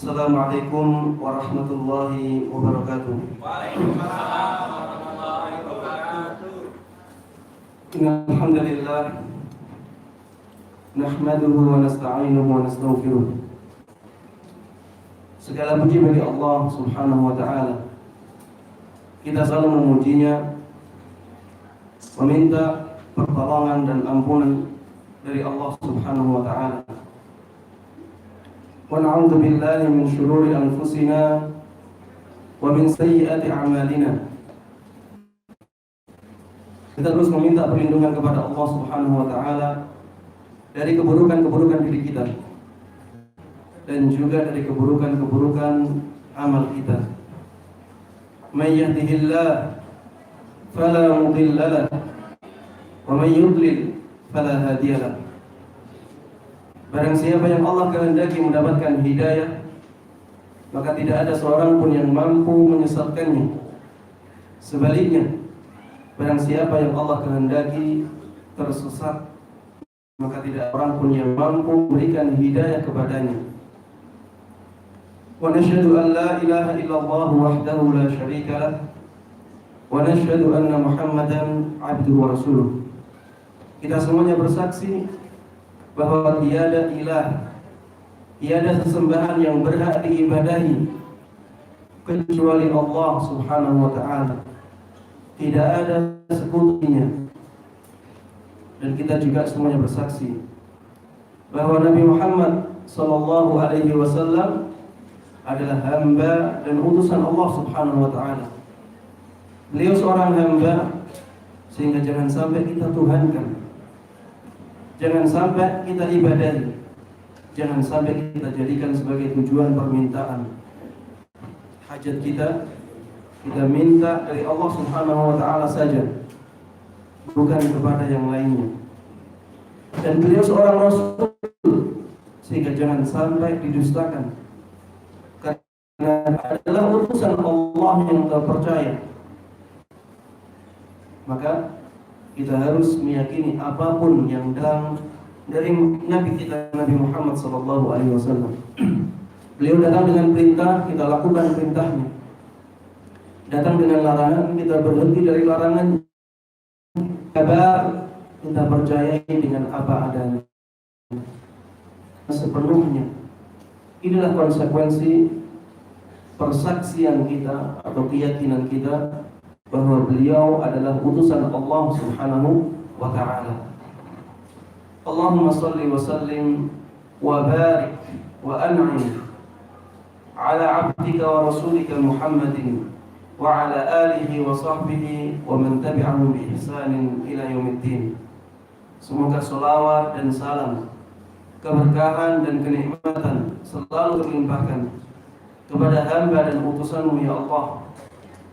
Assalamualaikum warahmatullahi wabarakatuh. Waalaikumsalam warahmatullahi wabarakatuh. Alhamdulillah nahmaduhu wa nasta'inuhu wa nastaghfiruh. Segala puji bagi Allah Subhanahu wa taala. Kita selalu memujinya, meminta pertolongan dan ampunan dari Allah Subhanahu wa taala. Wa na'udzu billahi min syururi anfusina wa min sayyiati a'malina. Kita terus meminta perlindungan kepada Allah Subhanahu wa taala dari keburukan-keburukan diri kita dan juga dari keburukan-keburukan amal kita. May yahdihillah fala mudilla lahu wa may yudlil fala hadiya lahu. Barang siapa yang Allah kehendaki mendapatkan hidayah, maka tidak ada seorang pun yang mampu menyesatkannya. Sebaliknya, barang siapa yang Allah kehendaki tersesat, maka tidak orang pun yang mampu memberikan hidayah kepadanya. Wa nashhadu an la ilaha illallah wahdahu la syarika lah wa nashhadu anna Muhammadan abduhu wa rasuluh. Kita semuanya bersaksi bahwa tiada ilah, tiada sesembahan yang berhak diibadahi kecuali Allah Subhanahu wa taala. Tidak ada sekutunya. Dan kita juga semuanya bersaksi bahwa Nabi Muhammad sallallahu alaihi wasallam adalah hamba dan utusan Allah Subhanahu wa taala. Beliau seorang hamba, sehingga jangan sampai kita tuhankan. Jangan sampai kita ibadahi. Jangan sampai kita jadikan sebagai tujuan permintaan. Hajat kita minta dari Allah Subhanahu wa taala saja, bukan kepada yang lainnya. Dan beliau seorang rasul, sehingga jangan sampai didustakan, karena adalah utusan Allah yang terpercaya. Maka kita harus meyakini apapun yang datang dari Nabi kita, Nabi Muhammad sallallahu alaihi wasallam. Beliau datang dengan perintah, kita lakukan perintahnya. Datang dengan larangan, kita berhenti dari larangannya. Kabar, kita percayai dengan apa adanya, sepenuhnya. Inilah konsekuensi persaksian kita atau keyakinan kita bahwa beliau adalah utusan Allah Subhanahu wa ta'ala. Allahumma salli wa sallim wa barik wa an'im ala abdika wa rasulika Muhammadin wa ala alihi wa sahbihi wa man tabi'ahum bi ihsanin ila yaumiddin. Semoga salawat dan salam, keberkahan dan kenikmatan selalu terlimpahkan kepada hamba dan utusanmu ya Allah,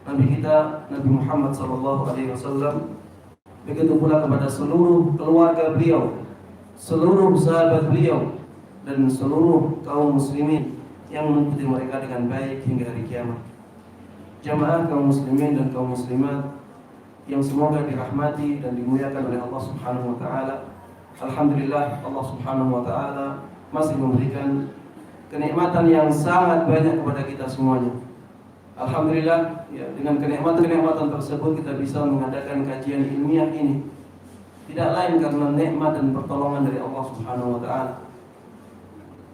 Nabi kita Nabi Muhammad sallallahu alaihi wasallam, begitu pula kepada seluruh keluarga beliau, seluruh sahabat beliau, dan seluruh kaum muslimin yang mengikuti mereka dengan baik hingga hari kiamat. Jamaah kaum muslimin dan kaum muslimat yang semoga dirahmati dan dimuliakan oleh Allah Subhanahu wa taala. Alhamdulillah, Allah Subhanahu wa taala masih memberikan kenikmatan yang sangat banyak kepada kita semuanya. Alhamdulillah, ya, dengan kenikmatan tersebut kita bisa mengadakan kajian ilmiah ini. Tidak lain karena nikmat dan pertolongan dari Allah Subhanahu wa taala.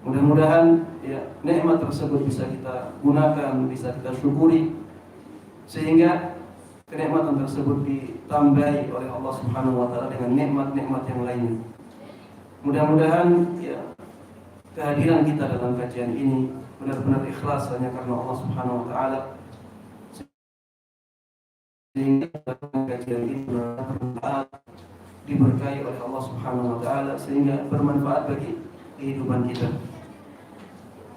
Mudah-mudahan ya, nikmat tersebut bisa kita gunakan, bisa kita syukuri, sehingga kenikmatan tersebut ditambahi oleh Allah Subhanahu wa taala dengan nikmat-nikmat yang lainnya. Mudah-mudahan ya, kehadiran kita dalam kajian ini benar-benar ikhlas hanya karena Allah Subhanahu wa taala, sehingga kajian ini bermanfaat, diberkahi oleh Allah Subhanahu wa taala, sehingga bermanfaat bagi kehidupan kita.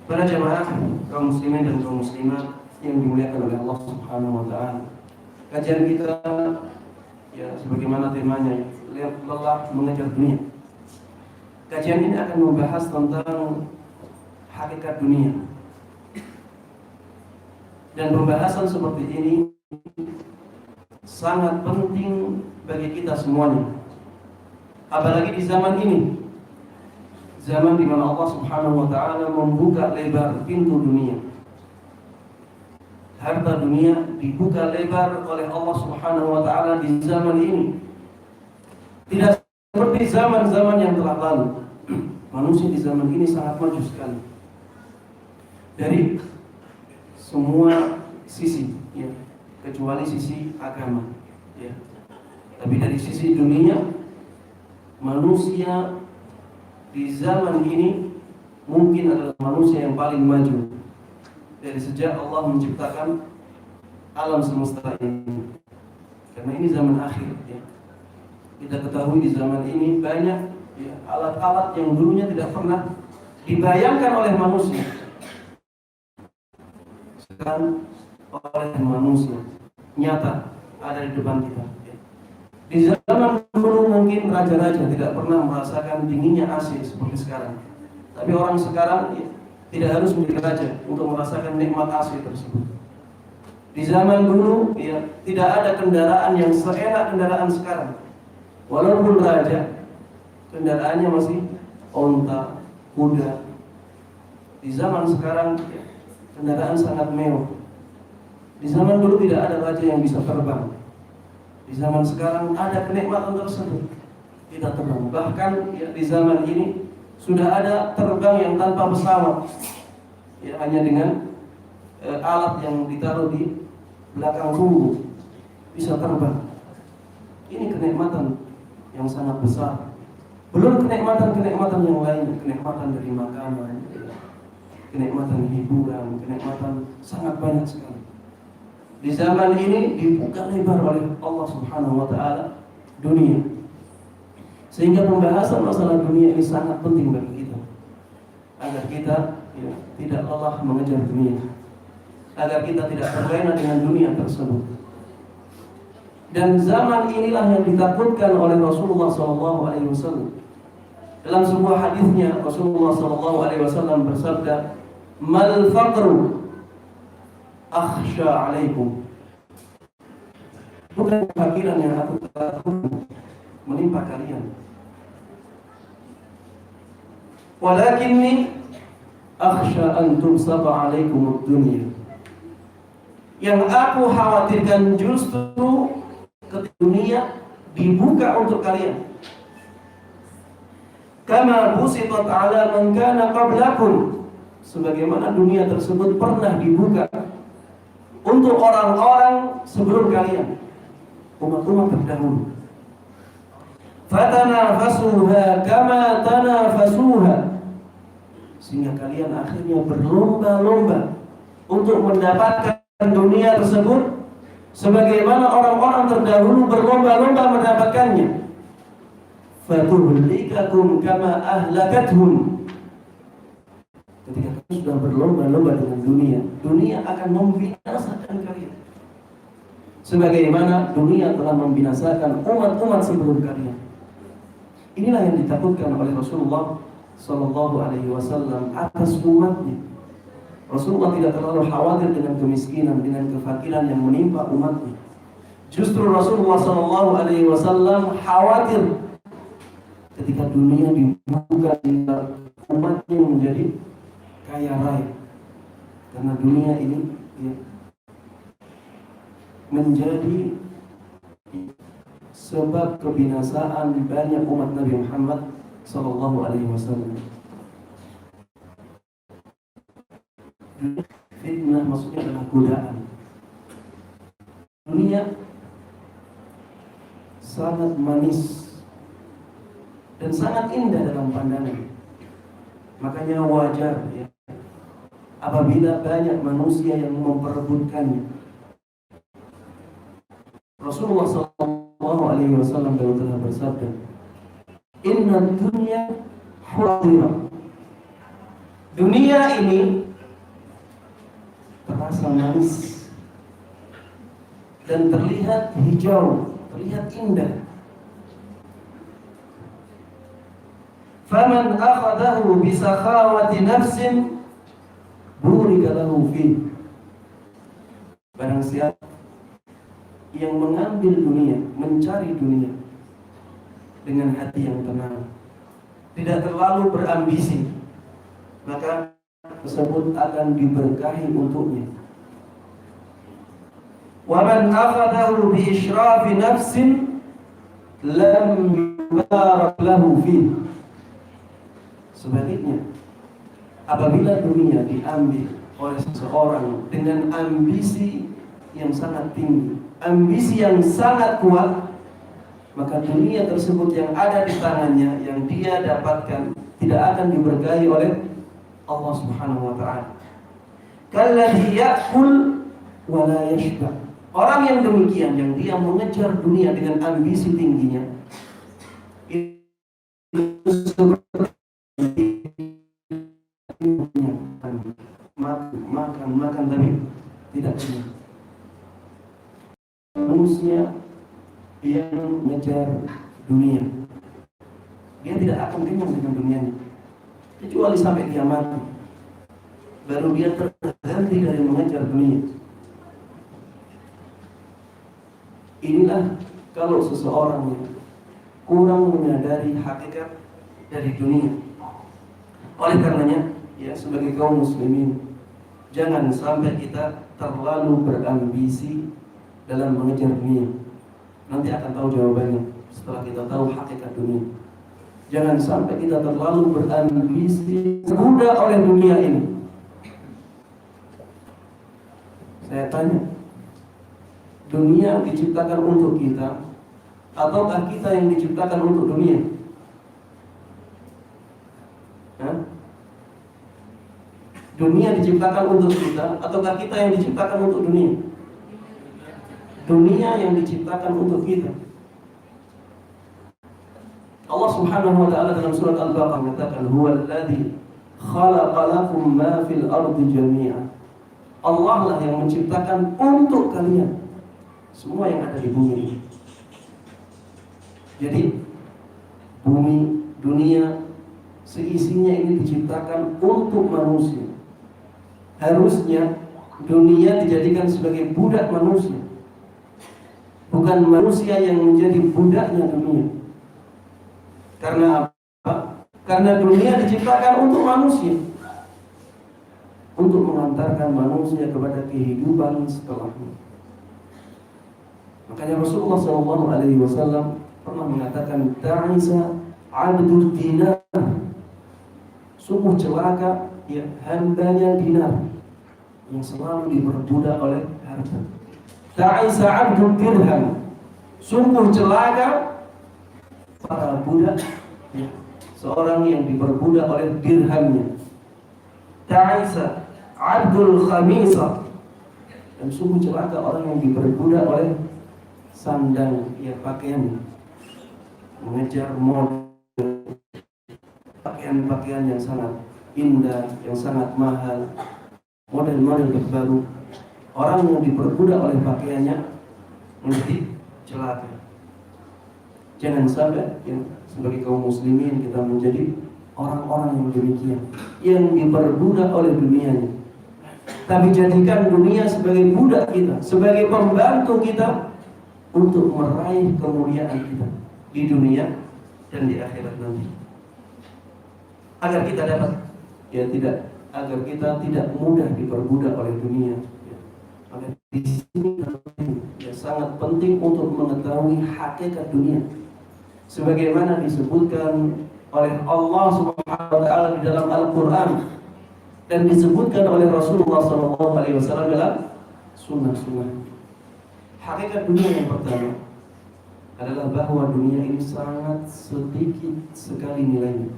Para jamaah kaum muslimin dan kaum muslimat yang dimuliakan oleh Allah Subhanahu wa taala, kajian kita ya sebagaimana temanya, lelah mengejar dunia. Kajian ini akan membahas tentang hakikat dunia. Dan pembahasan seperti ini sangat penting bagi kita semuanya. Apalagi di zaman ini, Zaman di mana Allah Subhanahu wa taala membuka lebar pintu dunia. Harta dunia dibuka lebar oleh Allah Subhanahu wa taala di zaman ini. Tidak seperti zaman-zaman yang telah lalu. Manusia di zaman ini sangat maju sekali. Dari semua sisi, ya, kecuali sisi agama, ya. Tapi dari sisi dunia, manusia di zaman ini mungkin adalah manusia yang paling maju dari sejak Allah menciptakan alam semesta ini. Karena ini zaman akhir, ya. Kita ketahui di zaman ini banyak, ya, alat-alat yang dulunya tidak pernah dibayangkan oleh manusia, sekarang oleh manusia nyata ada di depan kita. Di zaman dulu mungkin raja-raja tidak pernah merasakan dinginnya AC seperti sekarang. Tapi orang sekarang, ya, tidak harus menjadi raja untuk merasakan nikmat AC tersebut. Di zaman dulu, ya, tidak ada kendaraan yang seenak kendaraan sekarang. Walaupun raja, kendaraannya masih onta, kuda. Di zaman sekarang, ya, kendaraan sangat mewah. Di zaman dulu tidak ada raja yang bisa terbang. Di zaman sekarang ada kenikmatan tersebut, kita terbang. Bahkan, ya, di zaman ini sudah ada terbang yang tanpa pesawat, ya, hanya dengan alat yang ditaruh di belakang punggung bisa terbang. Ini kenikmatan yang sangat besar. Belum kenikmatan-kenikmatan yang lain, kenikmatan dari makanan, kenikmatan hiburan, kenikmatan sangat banyak sekali. Di zaman ini dibuka lebar oleh Allah Subhanahu wa taala dunia. Sehingga pembahasan masalah dunia ini sangat penting bagi kita. Agar kita, ya, tidak lelah mengejar dunia. Agar kita tidak terlena dengan dunia tersebut. Dan zaman inilah yang ditakutkan oleh Rasulullah SAW. Dalam sebuah hadisnya Rasulullah SAW bersabda, "Mal faqru akhsha alaikum." Bukan kefakiran yang aku takutkan menimpa kalian, walakinni akhsha an tubsata alaikum ad-dunya. Yang aku khawatirkan justru ketika dunia dibuka untuk kalian. Kama busitat ala man kana qablakum, sebagaimana dunia tersebut pernah dibuka untuk orang-orang sebelum kalian, umat-umat terdahulu. Fatanafasuha kama tanafasuha, sehingga kalian akhirnya berlomba-lomba untuk mendapatkan dunia tersebut sebagaimana orang-orang terdahulu berlomba-lomba mendapatkannya. Fatuhlikakum kama ahlakathum, ketika kalian sudah berlomba-lomba dengan dunia, dunia akan membinasakan kalian sebagaimana dunia telah membinasakan umat-umat sebelum kalian. Inilah yang ditakutkan oleh Rasulullah SAW atas umatnya. Rasulullah tidak terlalu khawatir dengan kemiskinan, dengan kefakiran yang menimpa umatnya. Justru Rasulullah SAW khawatir ketika dunia dibuka umatnya menjadi kaya raya, karena dunia ini, ya, menjadi sebab kebinasaan banyak umat Nabi Muhammad SAW. Fitnah maksudnya adalah godaan. Dunia sangat manis dan sangat indah dalam pandangan. Makanya wajar, ya, apabila banyak manusia yang memperebutkannya. Rasulullah SAW telah bersabda, "Inna dunya hadirah." Dunia ini terasa manis dan terlihat hijau, terlihat indah. Faman akhadahu bisakhawati nafsin burika lahu fi. Barang siapa yang mengambil dunia, mencari dunia dengan hati yang tenang, tidak terlalu berambisi, maka tersebut akan diberkahi untuknya. Wa man akhadahu bi israfi nafsin lam yubarak lahu fi. Sebaliknya, apabila dunia diambil oleh seseorang dengan ambisi yang sangat tinggi, ambisi yang sangat kuat, maka dunia tersebut yang ada di tangannya, yang dia dapatkan, tidak akan diberkahi oleh Allah Subhanahu wa ta'ala. Kalladhi ya'kul wa la yashba. Orang yang demikian, yang dia mengejar dunia dengan ambisi tingginya, itu seperti makan tapi tidak kenyang. Manusia yang mengejar dunia, dia tidak akan kenyang dengan dunianya, kecuali sampai dia mati, baru dia terhenti dari mengejar dunia. Inilah kalau seseorang kurang menyadari hakikat dari dunia. Oleh karenanya, ya, sebagai kaum muslimin, jangan sampai kita terlalu berambisi dalam mengejar dunia. Nanti akan tahu jawabannya setelah kita tahu hakikat dunia. Jangan sampai kita terlalu berambisi, tergoda oleh dunia ini. Saya tanya, dunia diciptakan untuk kita, ataukah kita yang diciptakan untuk dunia? Dunia diciptakan untuk kita, ataukah kita yang diciptakan untuk dunia? Dunia yang diciptakan untuk kita. Allah Subhanahu wa ta'ala dalam surat Al-Baqarah mengatakan, huwallazi khalaqa lakum ma fil ardi jami'a. Allah lah yang menciptakan untuk kalian semua yang ada di bumi ini. Jadi bumi, dunia, seisinya ini diciptakan untuk manusia. Harusnya dunia dijadikan sebagai budak manusia, bukan manusia yang menjadi budaknya dunia. Karena apa? Karena dunia diciptakan untuk manusia, untuk mengantarkan manusia kepada kehidupan setelahnya. Makanya Rasulullah SAW pernah mengatakan, ta'isa abdul dinar, sungguh celaka ya hambanya dinar yang selalu diperbudak oleh harta. Ta'isa abdul dirham, sungguh celaka para budak ya, seorang yang diperbudak oleh dirhamnya. Ta'isa abdul khamisa, dan sungguh celaka orang yang diperbudak oleh sandang ya pakaian, mengejar model pakaian-pakaian yang sangat indah, yang sangat mahal, model-model terbaru. Orang yang diperbudak oleh pakaiannya menjadi celaka. Jangan sampai ya, sebagai kaum muslimin kita menjadi orang-orang yang demikian, yang diperbudak oleh dunianya. Tapi jadikan dunia sebagai budak kita, sebagai pembantu kita untuk meraih kemuliaan kita di dunia dan di akhirat nanti. Agar kita dapat agar kita tidak mudah diperbudak oleh dunia. Maka di sini ya, sangat penting untuk mengetahui hakikat dunia, sebagaimana disebutkan oleh Allah Subhanahu wa ta'ala di dalam Al-Qur'an dan disebutkan oleh Rasulullah SAW dalam sunnah-sunnah. Hakikat dunia yang pertama adalah bahwa dunia ini sangat sedikit sekali nilainya.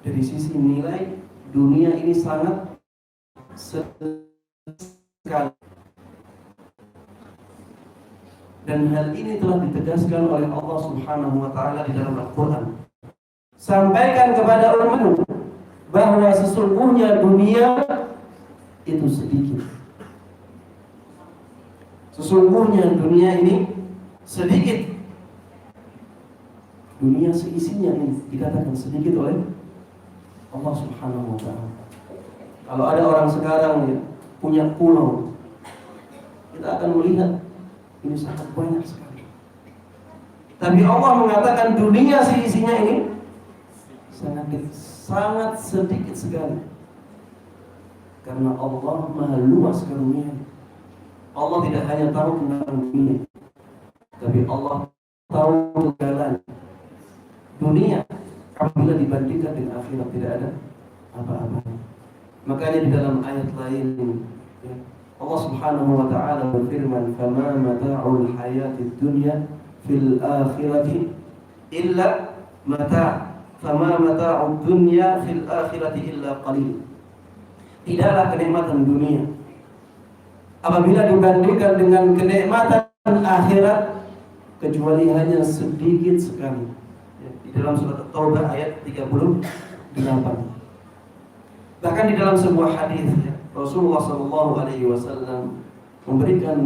Dari sisi nilai, dunia ini sangat sekali. Dan hal ini telah ditegaskan oleh Allah Subhanahu wa ta'ala di dalam Al-Quran. Sampaikan kepada umatmu bahwa sesungguhnya dunia itu sedikit. Sesungguhnya dunia ini sedikit. Dunia seisinya ini dikatakan sedikit oleh Allah Subhanahu wa ta'ala. Kalau ada orang sekarang ya, punya pulau, kita akan melihat ini sangat banyak sekali. Tapi Allah mengatakan dunia isinya ini sangat sedikit sekali. Karena Allah Maha luas karunia. Allah tidak hanya tahu tentang dunia, tapi Allah tahu segala dunia. Apabila dibandingkan dengan akhirat tidak ada apa-apa. Makanya di dalam ayat lain Allah Subhanahu wa taala berfirman, "Fama mata'ul hayatid dunya fil akhirati illa mata'. Fama mata'ud dunya fil akhirati illa qalil." Tidaklah kenikmatan dunia apabila dibandingkan dengan kenikmatan akhirat kecuali hanya sedikit sekali. Di dalam surat At-Taubah ayat 38. Bahkan di dalam sebuah hadis Rasulullah SAW memberikan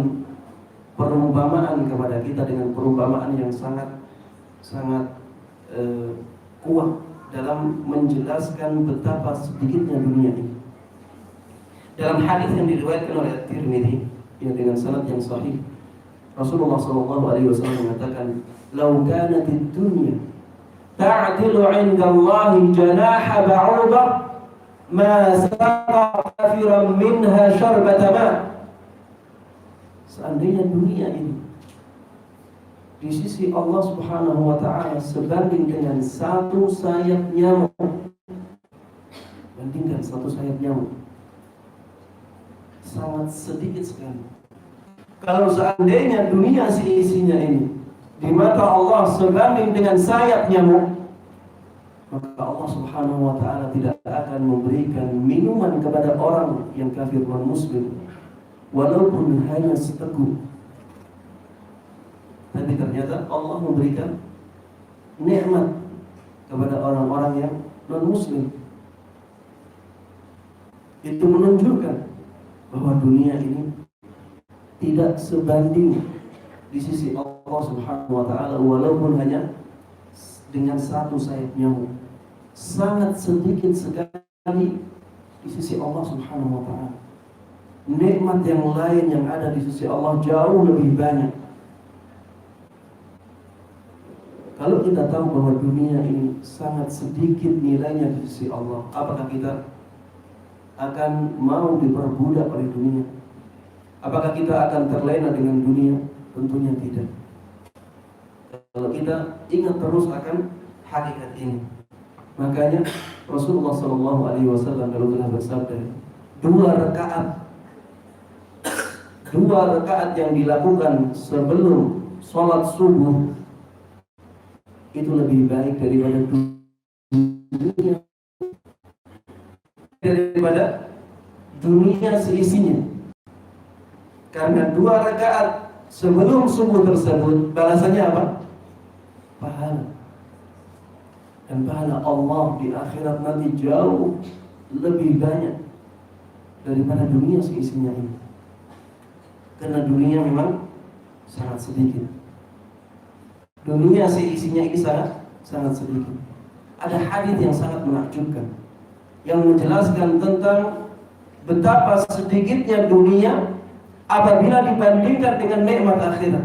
perumpamaan kepada kita dengan perumpamaan yang sangat kuat dalam menjelaskan betapa sedikitnya dunia ini. Dalam hadis yang diriwayatkan oleh At-Tirmidzi yang dengan sanad yang sahih, Rasulullah SAW mengatakan, "Lau kanatid dunya ta'dilu 'inda Allah janaha ba'udah ma saqa kafiran minha syarbata ma." Seandainya dunia ini di sisi Allah Subhanahu wa taala sebanding dengan satu sayap nyamuk, bandingkan satu sayap nyamuk, sangat sedikit sekali. Kalau seandainya dunia isinya ini di mata Allah sebanding dengan sayap nyamuk, maka Allah Subhanahu wa taala tidak akan memberikan minuman kepada orang yang kafir non-muslim walaupun hanya seteguk. Tapi ternyata Allah memberikan nikmat kepada orang-orang yang non-muslim. Itu menunjukkan bahwa dunia ini tidak sebanding di sisi Allah Subhanahu wa taala walaupun hanya dengan satu sayap nyamuk. Sangat sedikit sekali di sisi Allah Subhanahu wa taala. Nikmat yang lain yang ada di sisi Allah jauh lebih banyak. Kalau kita tahu bahwa dunia ini sangat sedikit nilainya di sisi Allah, apakah kita akan mau diperbudak oleh dunia? Apakah kita akan terlena dengan dunia? Tentunya tidak. Kalau kita ingat terus akan hakikat ini, makanya Rasulullah SAW kalau telah bersabda, dua rakaat yang dilakukan sebelum sholat subuh itu lebih baik daripada dunia seisinya. Karena dua rakaat sebelum subuh tersebut balasannya apa? Pahala. Dan pahala Allah di akhirat nanti jauh lebih banyak daripada dunia seisinya ini. Karena dunia memang sangat sedikit. Dunia seisinya ini sangat sedikit. Ada hadis yang sangat menakjubkan yang menjelaskan tentang betapa sedikitnya dunia apabila dibandingkan dengan nikmat akhirat.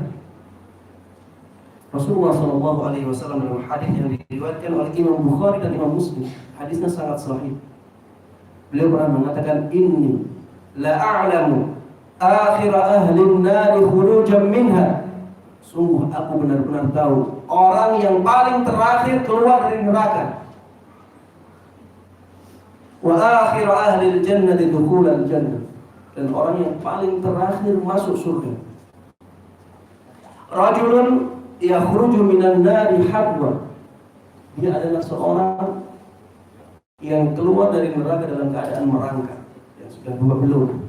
Rasulullah SAW dalam hadis yang diriwayatkan oleh Imam Bukhari dan Imam Muslim, hadisnya sangat sahih. Beliau pernah mengatakan, "Inni la a'lamu akhir ahli an-nar khurujan minha." Sungguh aku benar-benar tahu orang yang paling terakhir keluar dari neraka. Wa akhir ahli al-jannati dukhulan jannah. Dan orang yang paling terakhir masuk surga. Rajulun yakhruju minan nari habwa. Dia adalah seorang yang keluar dari neraka dalam keadaan merangkak. Ya, sudah dua belum.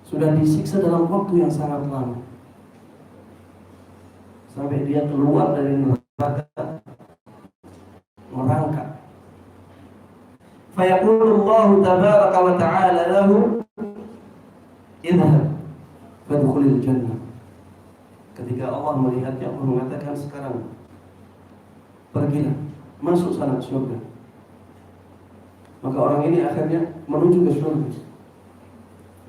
Sudah disiksa dalam waktu yang sangat lama. Sampai dia keluar dari neraka merangkak. Fayaqulullahu tabaraka wa ta'ala lahu idhhab fadkhulil jannah. Ketika Allah melihatnya, Allah mengatakan, sekarang pergilah, masuk sana surga. Maka orang ini akhirnya menuju ke surga.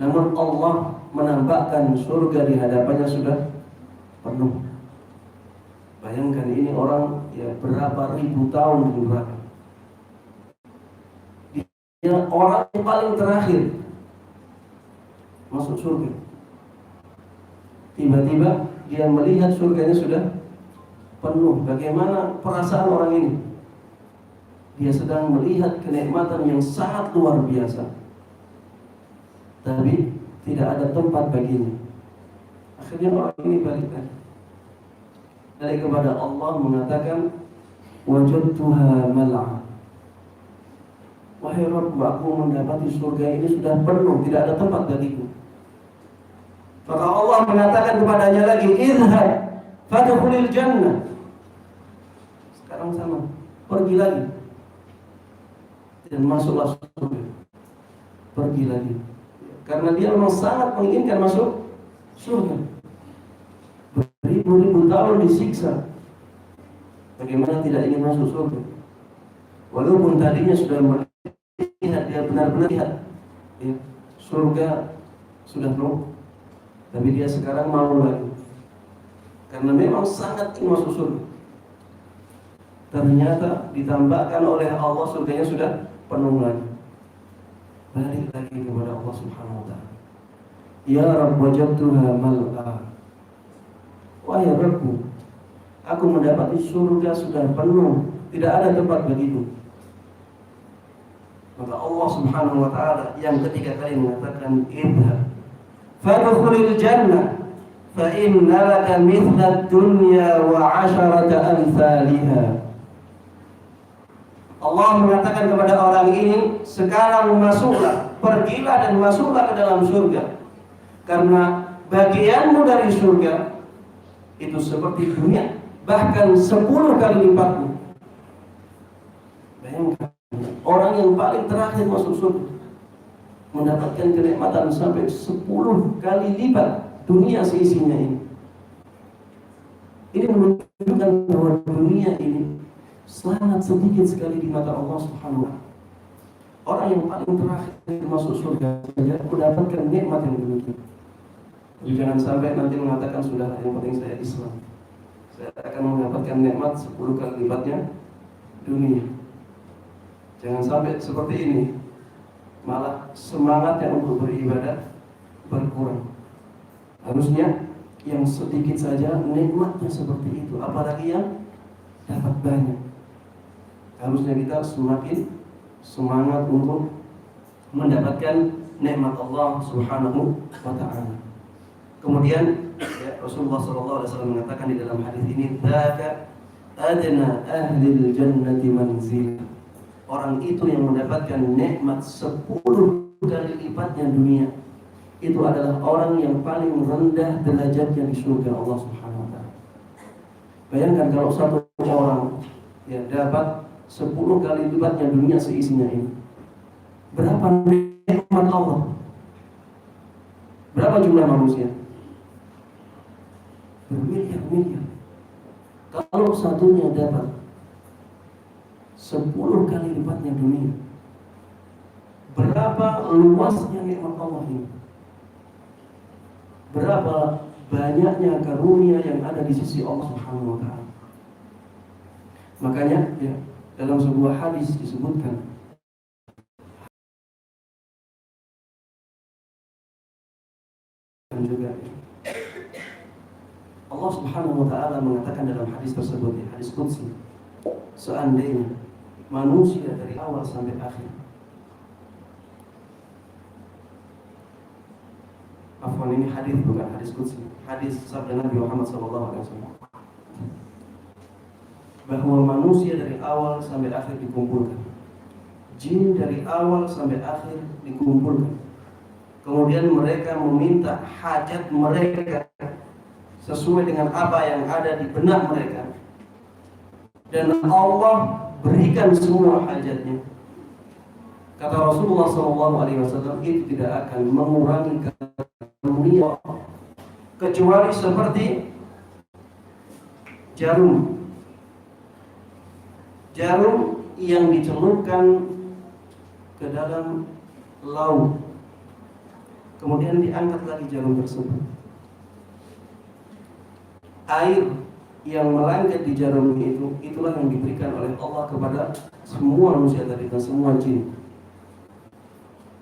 Namun Allah menampakkan surga di hadapannya sudah penuh. Bayangkan ini orang ya berapa ribu tahun di neraka. Dia orang yang paling terakhir masuk surga. Tiba-tiba dia melihat surganya sudah penuh. Bagaimana perasaan orang ini? Dia sedang melihat kenikmatan yang sangat luar biasa, tapi tidak ada tempat baginya. Akhirnya orang ini balik kepada Allah mengatakan, wajadtuha mal'a. Wahai Rabb, aku mendapati surga ini sudah penuh, tidak ada tempat bagiku. Maka Allah mengatakan kepadanya lagi, idhhab fadkhulil jannah. Sekarang sama, pergi lagi dan masuklah surga. Pergi lagi, karena dia memang sangat menginginkan masuk surga. Beribu-ribu tahun disiksa, bagaimana tidak ingin masuk surga? Walaupun tadinya sudah melihat, dia benar-benar lihat ya, surga sudah penuh, tapi dia sekarang mau lagi, karena memang sangat ingin masuk surga. Ternyata ditambahkan oleh Allah, surganya sudah penuh lagi. Balik lagi kepada Allah Subhanahu wa ta'ala. Ya Rabb, wajadtuha mal'a. Wahai Rabbku, aku mendapati surga sudah penuh, tidak ada tempat bagiku. Maka Allah Subhanahu wa ta'ala yang ketiga kali mengatakan, idhhab fadkhulil jannah fa inna laka mithla dunya wa 'asharata amsalha. Allah mengatakan kepada orang ini, sekarang masuklah, pergilah dan masuklah ke dalam surga, karena bagianmu dari surga itu seperti dunia, bahkan 10 kali lipatmu. Bayangkan, orang yang paling terakhir masuk surga mendapatkan kenikmatan sampai 10 kali lipat dunia seisinya ini. Ini menunjukkan bahwa dunia ini sangat sedikit sekali di mata Allah Subhanahu wa ta'ala. Orang yang paling terakhir masuk surga saja mendapatkan nikmat yang demikian. Jadi jangan sampai nanti mengatakan, sudah, yang penting saya Islam, saya akan mendapatkan nikmat 10 kali lipatnya dunia. Jangan sampai seperti ini, malah semangatnya untuk beribadah berkurang. Harusnya yang sedikit saja nikmatnya seperti itu, apalagi yang dapat banyak. Harusnya kita semakin semangat untuk mendapatkan nikmat Allah Subhanahu wa ta'ala. Kemudian ya, Rasulullah SAW mengatakan di dalam hadis ini, dzaka adna ahlil jannati manzil. Orang itu yang mendapatkan nikmat 10 kali lipatnya dunia, itu adalah orang yang paling rendah derajatnya di surga Allah Subhanahu wa ta'ala. Bayangkan kalau satu orang ya dapat 10 kali lipatnya dunia seisinya ini, berapa nikmat Allah? Berapa jumlah manusia? Bermiliar-miliar. Kalau satunya dapat 10 kali lipatnya dunia, berapa luasnya nikmat Allah ini? Berapa banyaknya karunia yang ada di sisi Allah Subhanahu wa ta'ala. Makanya ya, dalam sebuah hadis disebutkan, dan juga Allah Subhanahu wa ta'ala mengatakan dalam hadis tersebut, ya, hadis qudsi, seandainya manusia dari awal sampai akhir, afwan, ini hadis bukan hadis qudsi, hadis sabda Nabi Muhammad SAW, bahwa manusia dari awal sampai akhir dikumpulkan, jin dari awal sampai akhir dikumpulkan, kemudian mereka meminta hajat mereka sesuai dengan apa yang ada di benak mereka, dan Allah berikan semua hajatnya. Kata Rasulullah SAW, itu tidak akan mengurangi karunia kecuali seperti jarum yang dicelupkan ke dalam laut, kemudian diangkat lagi jarum tersebut. Air yang melanggar di jarum itu, itulah yang diberikan oleh Allah kepada semua manusia tadi dan semua jin.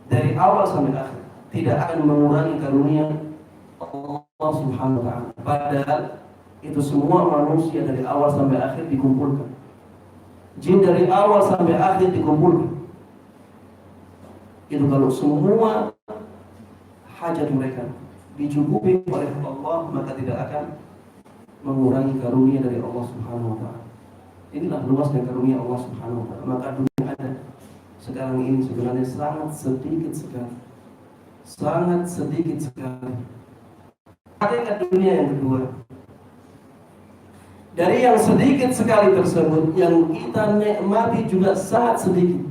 Dari awal sampai akhir tidak akan mengurangi karunia Allah Subhanahu wa taala. Padahal itu semua manusia dari awal sampai akhir dikumpulkan. Jin dari awal sampai akhir dikumpulkan. Itu kalau semua hajat mereka dicukupi oleh Allah, maka tidak akan mengurangi karunia dari Allah Subhanahu wa taala. Inilah luasnya karunia Allah Subhanahu wa taala. Maka dunia ada sekarang ini sebenarnya sangat sedikit sekali. Sangat sedikit sekali. Hakikat dunia yang kedua, dari yang sedikit sekali tersebut, yang kita nikmati juga sangat sedikit.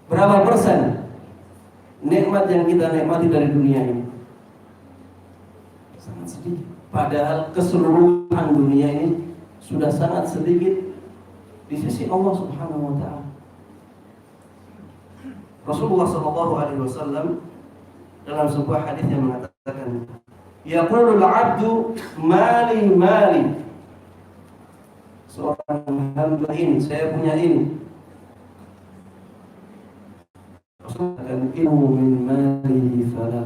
Berapa persen nikmat yang kita nikmati dari dunia ini? Sangat sedikit. Padahal keseluruhan dunia ini sudah sangat sedikit di sisi Allah Subhanahu wa taala. Rasulullah sallallahu alaihi wasallam dalam sebuah hadis yang mengatakan, yaqulul 'abdu mali mali. Seorang hamba ini, saya punya ini. Rasulullah akan ilmu min mali falah.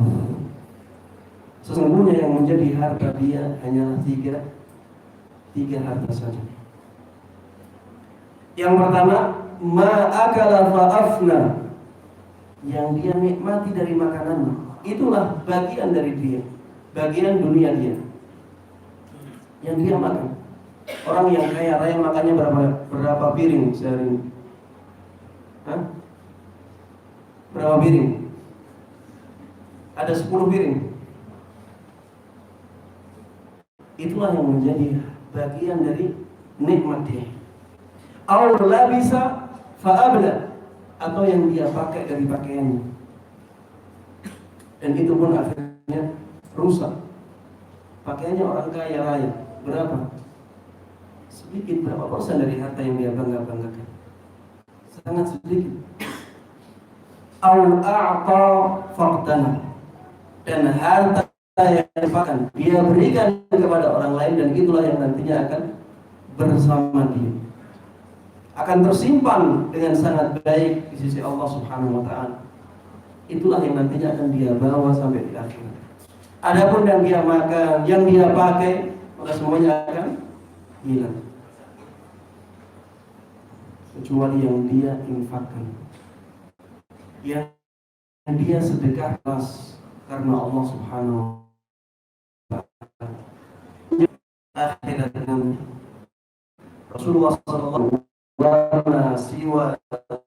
Sesungguhnya yang menjadi harta dia hanyalah tiga harta saja. Yang pertama, ma akala fa afna, yang dia nikmati dari makanannya, itulah bagian dari dia, bagian dunia dia yang dia makan. Orang yang kaya raya makannya berapa piring sehari? Hah? Berapa piring? Ada 10 piring. Itulah yang menjadi bagian dari nikmat dia. Aw labisa fa'abla, atau yang dia pakai dari pakaiannya, dan itu pun akhirnya rusak. Pakaiannya orang kaya raya berapa? Sedikit, berapa persen dari harta yang dia banggakan? Sangat sedikit. Aw a'ta faqdana, dan harta yang dia berikan kepada orang lain, dan itulah yang nantinya akan bersama dia, akan tersimpan dengan sangat baik di sisi Allah Subhanahu wa taala. Itulah yang nantinya akan dia bawa sampai di akhirat. Adapun yang dia makan, yang dia pakai, maka semuanya akan hilang, kecuali yang dia infakkan, yang dia sedekah keras karena Allah Subhanahu wa taala. Akhirat nanti Rasulullah sallallahu wa siwa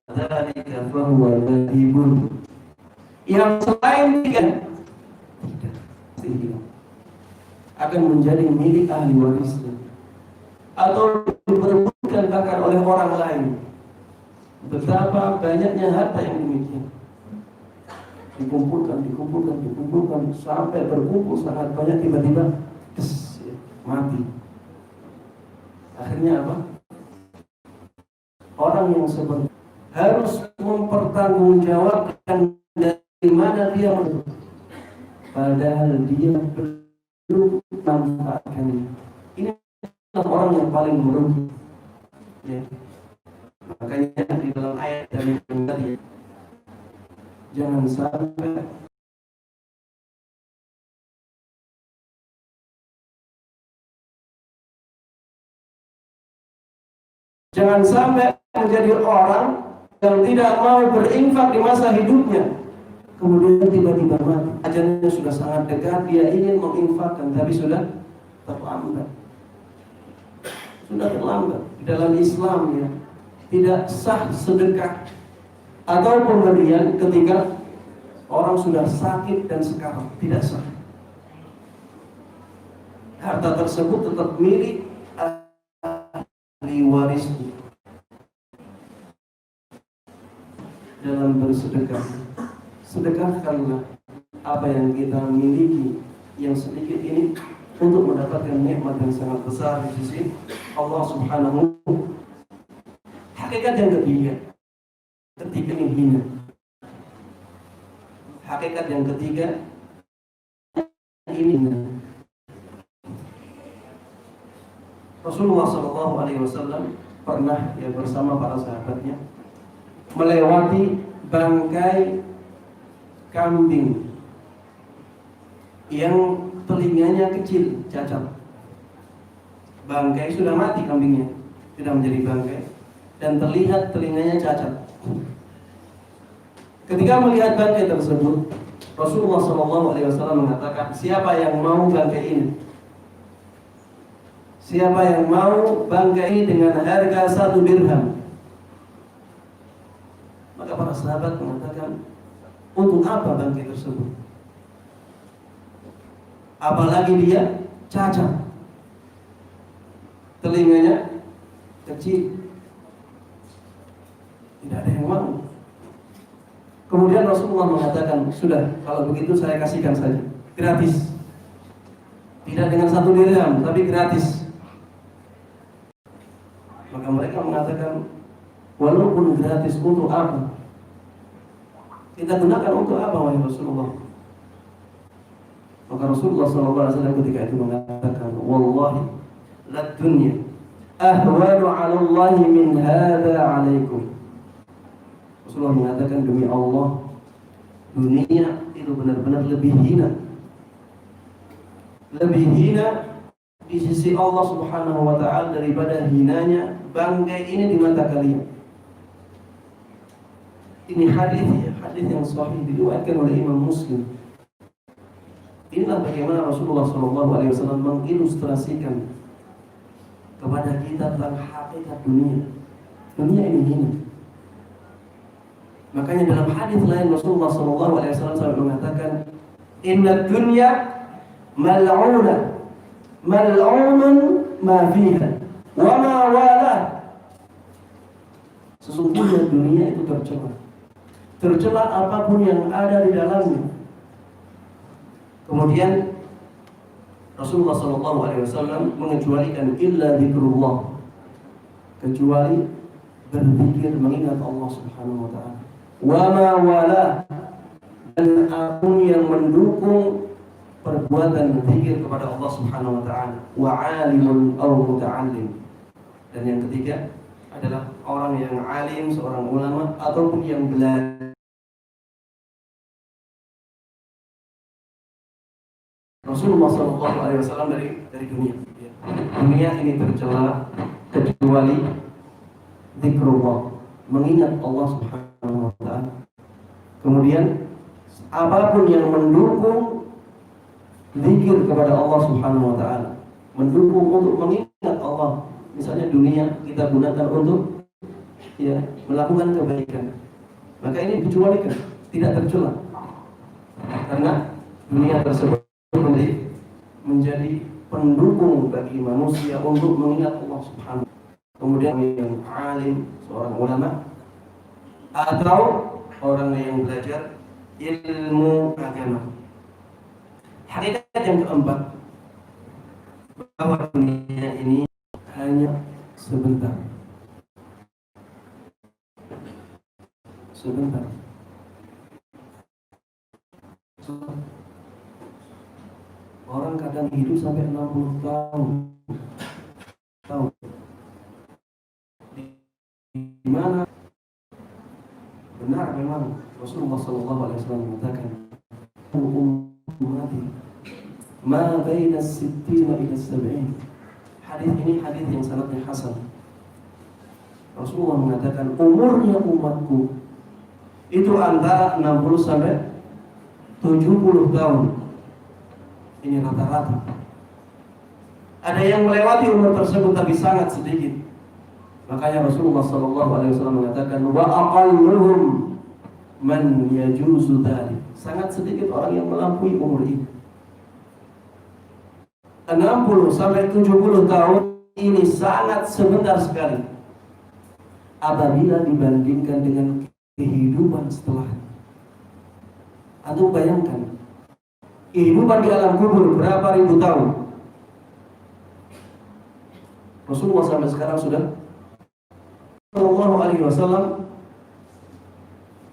dzalika fa huwa dhahibun, yang selain tiga akan menjadi milik ahli warisnya atau diperebutkan bahkan oleh orang lain. Betapa banyaknya harta yang demikian, dikumpulkan sampai berkumpul sangat banyak, tiba-tiba mati. Akhirnya apa? Orang yang seperti harus mempertanggungjawabkan dari mana dia menurut, padahal dia belum manfaatkannya. Ini orang yang paling merugi. Ya. Makanya di dalam ayat dari tadi, jangan sampai menjadi orang yang tidak mau berinfak di masa hidupnya, kemudian tiba-tiba mati. Ajalnya sudah sangat dekat, dia ingin menginfakkan, tapi sudah terlambat. Di dalam Islam ya, tidak sah sedekah atau pemberian ketika orang sudah sakit dan sekarat, tidak sah. Harta tersebut tetap milik ahli warisnya. Dalam bersedekah, sedekahkanlah apa yang kita miliki yang sedikit ini untuk mendapatkan nikmat yang sangat besar di sisi Allah Subhanahu. Hakikat yang ketiga ini hina. Hakikat yang ketiga ini Rasulullah Shallallahu Alaihi Wasallam pernah ya bersama para sahabatnya melewati bangkai kambing yang telinganya kecil, cacat. Bangkai sudah mati kambingnya, sudah menjadi bangkai, dan terlihat telinganya cacat. Ketika melihat bangkai tersebut, Rasulullah SAW mengatakan, siapa yang mau bangkai ini? Siapa yang mau bangkai ini dengan harga 1 dirham? Maka para sahabat mengatakan, untuk apa bangkai tersebut? Apalagi dia cacat, telinganya kecil, tidak ada yang mau. Kemudian Rasulullah mengatakan, sudah, kalau begitu saya kasihkan saja, gratis. Tidak dengan 1 dirham, tapi gratis. Maka mereka mengatakan, walaupun gratis, untuk apa? Kita gunakan untuk apa, wahai Rasulullah? Maka Rasulullah SAW ketika itu mengatakan, wallahi la dunya ahwanu 'ala Allah min hadza 'alaikum. Rasulullah mengatakan, demi Allah, dunia itu benar-benar lebih hina. Lebih hina di sisi Allah Subhanahu wa taala daripada hinanya bangkai ini di mata kalian. Ini hadis yang sahih diriwayatkan oleh Imam Muslim. Inilah bagaimana Rasulullah SAW mengilustrasikan kepada kita tentang hakikat dunia. Dunia ini hina. Makanya dalam hadis lain Rasulullah SAW sampai mengatakan, inna dunya mal'una, mal'unun ma fiha, wa ma wala. Sesungguhnya dunia itu tercela. Tercela apapun yang ada di dalamnya. Kemudian Rasulullah SAW mengecualikan illa dzikrullah, kecuali berzikir mengingat Allah Subhanahu wa taala. Wa ma wala, dan apapun yang mendukung perbuatan zikir kepada Allah Subhanahu wa taala. Wa alimun aw muta'allim. Dan yang ketiga adalah orang yang alim, seorang ulama ataupun yang belajar. Rasulullah SAW dari dunia. Dunia ini tercela kecuali zikrullah, mengingat Allah Subhanahu wa taala. Kemudian apapun yang mendukung zikir kepada Allah Subhanahu wa taala, mendukung untuk mengingat Allah. Misalnya dunia kita gunakan untuk melakukan kebaikan, maka ini dikecualikan, tidak tercela. Karena dunia tersebut menjadi pendukung bagi manusia untuk mengingat Allah Subhanahu. Kemudian yang alim, seorang ulama, atau orang yang belajar ilmu agama. Hakikat yang keempat, bahwa dunia ini hanya sebentar. Sebentar. Orang kadang hidup sampai 60 tahun. Di mana benar memang Rasulullah SAW mengatakan, ummati ma baina 60 ila 70. Hadis ini hadis yang sangatnya hasan. Rasulullah mengatakan umurnya umatku itu antara 60 sampai 70 tahun. Ini rata-rata. Ada yang melewati umur tersebut tapi sangat sedikit. Makanya Rasulullah SAW mengatakan, wa aqalluhum man yajuzu dzalik. Sangat sedikit orang yang melampaui umur ini. 60 sampai 70 tahun ini sangat sebentar sekali apabila dibandingkan dengan kehidupan setelahnya. Atau bayangkan, kehidupan di alam kubur berapa ribu tahun. Rasulullah sampai sekarang sudah Sallallahu Alaihi Wasallam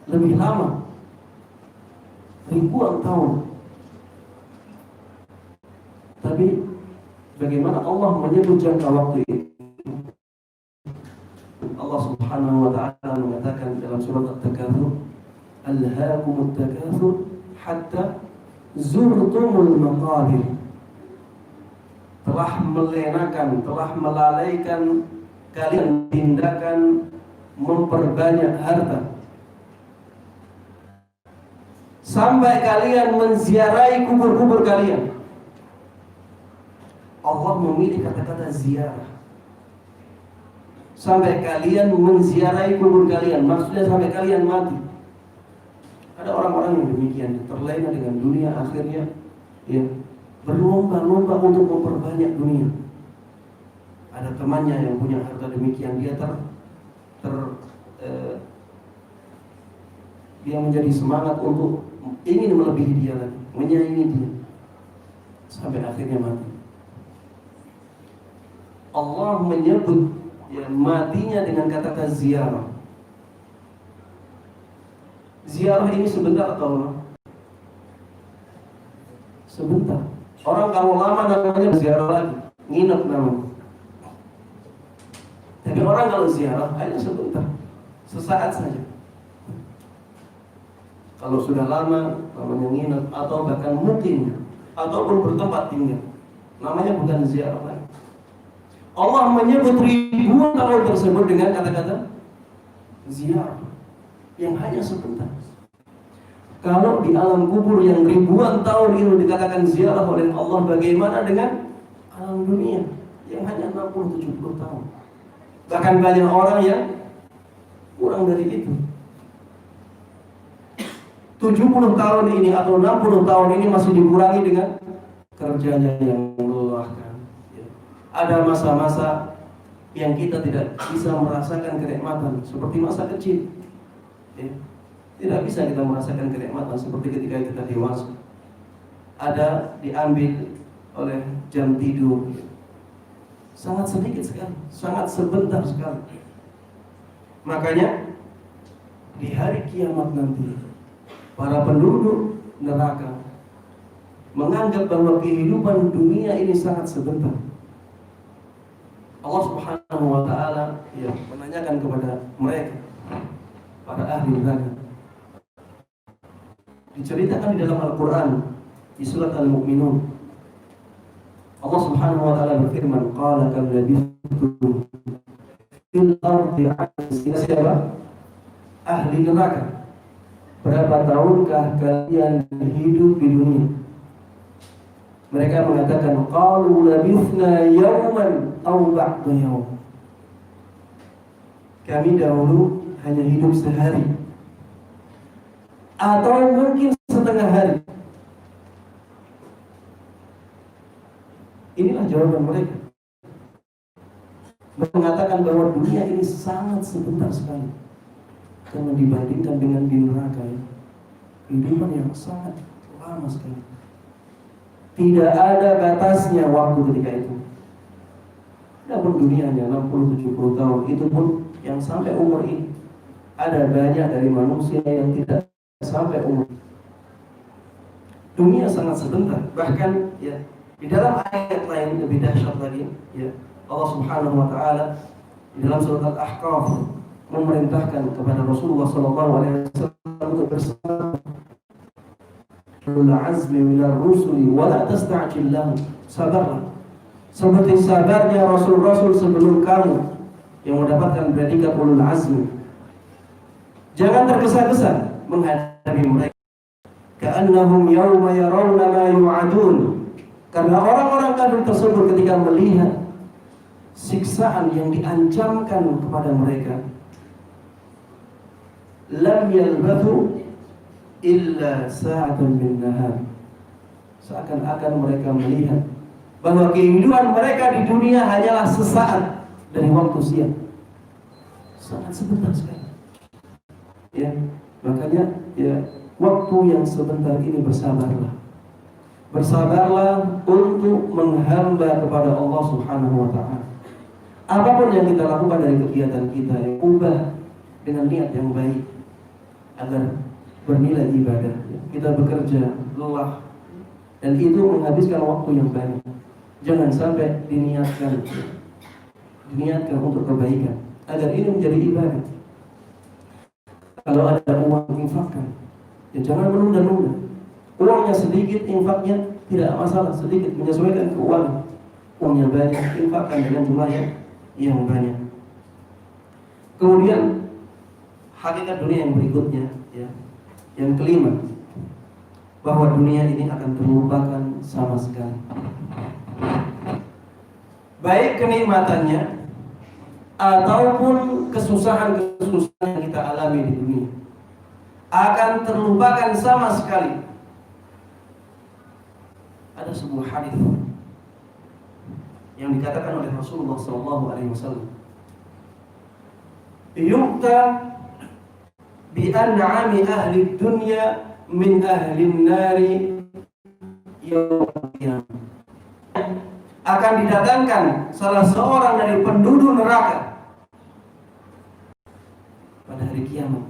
lebih lama, ribuan tahun. Tapi bagaimana Allah menyebut jangka waktu itu. Allah Subhanahu wa taala mengatakan dalam surat At-Takatsur, "Alhaakumut takatsur hatta zurtumul maqabir." Telah melenakan, telah melalaikan kalian tindakan memperbanyak harta sampai kalian menziarahi kubur-kubur kalian. Allah memilih kata-kata ziarah. Sampai kalian menziarahi kubur kalian, maksudnya sampai kalian mati. Ada orang-orang yang demikian, terlena dengan dunia, akhirnya ya berlomba-lomba untuk memperbanyak dunia. Ada temannya yang punya harta demikian, dia dia menjadi semangat untuk ingin melebihi dia lagi, menyaingi dia, sampai akhirnya mati. Allah menyebut ya matinya dengan kata-kata ziarah. Ziarah ini sebentar atau lama? Sebentar. Orang kalau lama namanya ziarah lagi, nginep namanya. Tapi orang kalau ziarah hanya sebentar, sesaat saja. Kalau sudah lama namanya nginep atau bahkan mukim ataupun bertempat tinggal, namanya bukan ziarah lagi. Allah menyebut ribuan tahun tersebut dengan kata-kata ziarah yang hanya sebentar. Kalau di alam kubur yang ribuan tahun itu dikatakan ziarah oleh Allah, bagaimana dengan alam dunia yang hanya 60-70 tahun? Bahkan banyak orang yang kurang dari itu. 70 tahun ini atau 60 tahun ini masih dikurangi dengan kerjanya yang melelahkan. Ada masa-masa yang kita tidak bisa merasakan kenikmatan seperti masa kecil. Tidak bisa kita merasakan kenikmatan seperti ketika kita dewasa. Ada diambil oleh jam tidur, sangat sedikit sekali, sangat sebentar sekali. Makanya di hari kiamat nanti, para penduduk neraka menganggap bahwa kehidupan dunia ini sangat sebentar. Allah Subhanahu wa taala ya menanyakan kepada mereka, para ahli neraka. Diceritakan di dalam Al-Qur'an di surat Al-Mu'minun. Allah Subhanahu wa taala berfirman, "Qala kam labithtum fil ardi 'adada siapa? Ahli neraka. Berapa tahukah kalian hidup di dunia?" Mereka mengatakan, qalu labithna yawman aw ba'da yawm. Kami dahulu hanya hidup sehari atau mungkin setengah hari. Inilah jawaban mereka. Mereka mengatakan bahwa dunia ini sangat sebentar sekali. Karena dibandingkan dengan di neraka ya, kehidupan yang sangat lama sekali. Tidak ada batasnya waktu ketika itu. Adapun dunia hanya 60-70 tahun, itu pun yang sampai umur ini. Ada banyak dari manusia yang tidak sampai umur. Dunia sangat sebentar. Bahkan ya di dalam ayat lain lebih dahsyat lagi, ya Allah Subhanahu wa taala di dalam surat Al-Ahqaf memerintahkan kepada Rasulullah sallallahu alaihi wasallam untuk bersabar. Ulul azmi minar rusuli wala tasta'jil lahum. Sabarlah seperti sabarnya rasul-rasul sebelum kamu yang mendapatkan predikat ulul azmi. Jangan tergesa-gesa menghadapi mereka. Ka'annahum yawma yarawna ma yu'adun. Karena orang-orang kafir tersebut ketika melihat siksaan yang diancamkan kepada mereka, lam yalbathu illa sa'atan min nahar. Seakan-akan mereka melihat bahwa kehidupan mereka di dunia hanyalah sesaat dari waktu siang. Sangat sebentar sekali. Ya, makanya ya waktu yang sebentar ini bersabarlah. Bersabarlah untuk menghamba kepada Allah Subhanahu wa taala. Apapun yang kita lakukan dari kegiatan kita, ubah dengan niat yang baik agar bernilai ibadah. Kita bekerja lelah dan itu menghabiskan waktu yang banyak. Jangan sampai diniatkan untuk kebaikan agar ini menjadi ibadah. Kalau ada uang, infakkan. Ya jangan menunda-nunda. Uangnya sedikit, infaknya tidak masalah, sedikit menyesuaikan keuangan. Uangnya banyak, infakkan dengan jumlah yang banyak. Kemudian hakikat dunia yang berikutnya, ya, yang kelima, bahwa dunia ini akan terlupakan sama sekali. Baik kenikmatannya ataupun kesusahan-kesusahan yang kita alami di dunia akan terlupakan sama sekali. Ada sebuah hadis yang dikatakan oleh Rasulullah SAW, "Yu'ta bi an'ami ahli dunya min ahli nari yaumil qiyamah." Akan didatangkan salah seorang dari penduduk neraka pada hari kiamat.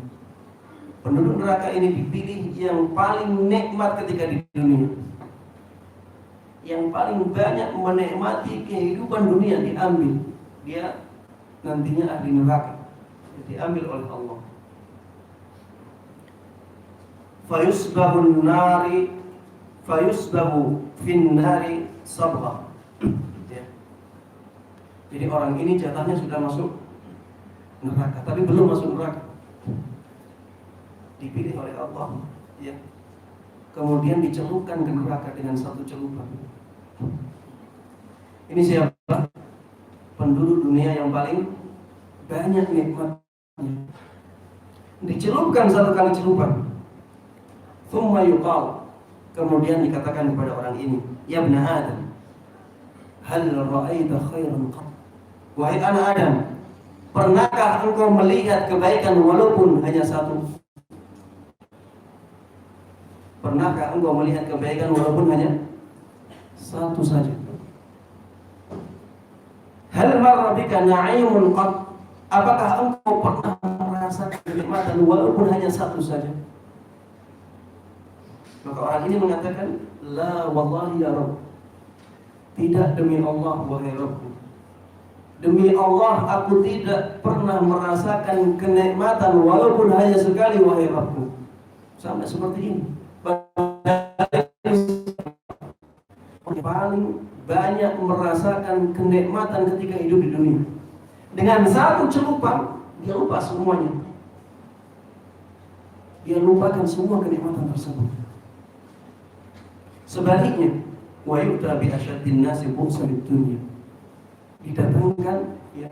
Penduduk neraka ini dipilih yang paling nikmat ketika di dunia, yang paling banyak menikmati kehidupan dunia, diambil. Dia nantinya ahli neraka, diambil oleh Allah. Fayusbahu fin nari sabghah. Ya. Jadi orang ini jatahnya sudah masuk neraka, tapi belum masuk neraka. Dipilih oleh Allah, ya. Kemudian dicelupkan ke neraka dengan satu celupan. Ini siapa? Penduduk dunia yang paling banyak nikmatnya. Dicelupkan satu kali celupan. Thumma yuqal. Kemudian dikatakan kepada orang ini, "Ya ibna Adam, hal ra'aita khairan qat?" Wahai anak Adam, pernahkah engkau melihat kebaikan walaupun hanya satu? Pernahkah engkau melihat kebaikan walaupun hanya satu saja? Hal marra bika na'imun qat? Apakah engkau pernah merasakan kenikmatan walaupun hanya satu saja? Maka orang ini mengatakan, "La wallahi ya Rabb." Tidak, demi Allah wahai Rabbku. Demi Allah aku tidak pernah merasakan kenikmatan walaupun hanya sekali wahai Rabbku. Sampai seperti ini. Paling banyak merasakan kenikmatan ketika hidup di dunia. Dengan satu celupan dia lupa semuanya. Dia lupakan semua kenikmatan tersebut. Sebaliknya, wa yu'ta bi asyaddin nasi bu'san dunya. Didatangkan ya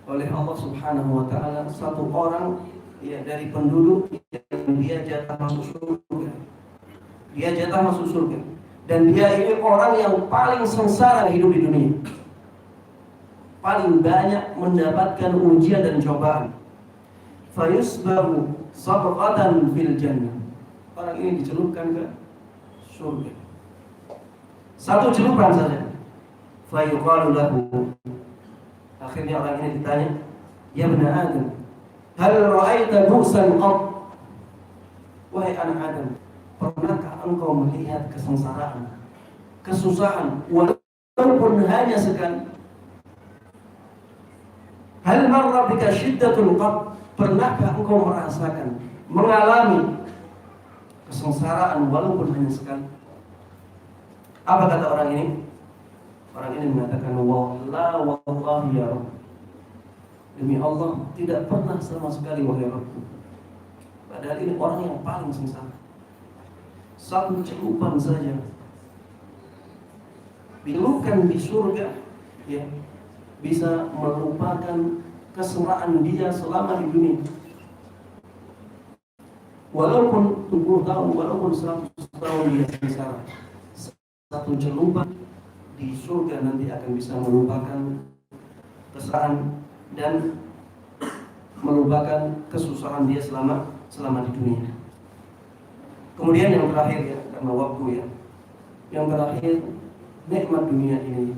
oleh Allah Subhanahu wa taala satu orang ya dari penduduk yang dia jatah masuk surga. Dia jatah masuk surga. Dan dia ini orang yang paling sengsara hidup di dunia. Paling banyak mendapatkan ujian dan cobaan. Fayusbahu sabqatan fil jannah. Orang ini dicelupkan ke surga. Satu celupan saja. Fayuqalu lahu. Akhirnya orang ini ditanya, "Ya ibna Adam, hal ra'aita bu'san qat?" Wahai anak Adam, pernahkah engkau melihat kesengsaraan, kesusahan walaupun hanya sekali? Hal marra bika syiddatul qat? Pernahkah engkau merasakan, mengalami kesengsaraan walaupun hanya sekali? Apa kata orang ini? Orang ini mengatakan, wallahi ya Rabb. Demi Allah tidak pernah sama sekali wahai Rabbku. Padahal ini orang yang paling sengsara. Satu celupan saja dicelupkan di surga, ya, bisa melupakan kesengsaraan dia selama di dunia. Walaupun 70 tahun, walaupun 100 tahun dia sengsara, satu celupan di surga nanti akan bisa melupakan kesengsaraan dan melupakan kesusahan dia selama di dunia. Kemudian yang terakhir ya, karena waktu ya, yang terakhir nikmat dunia ini.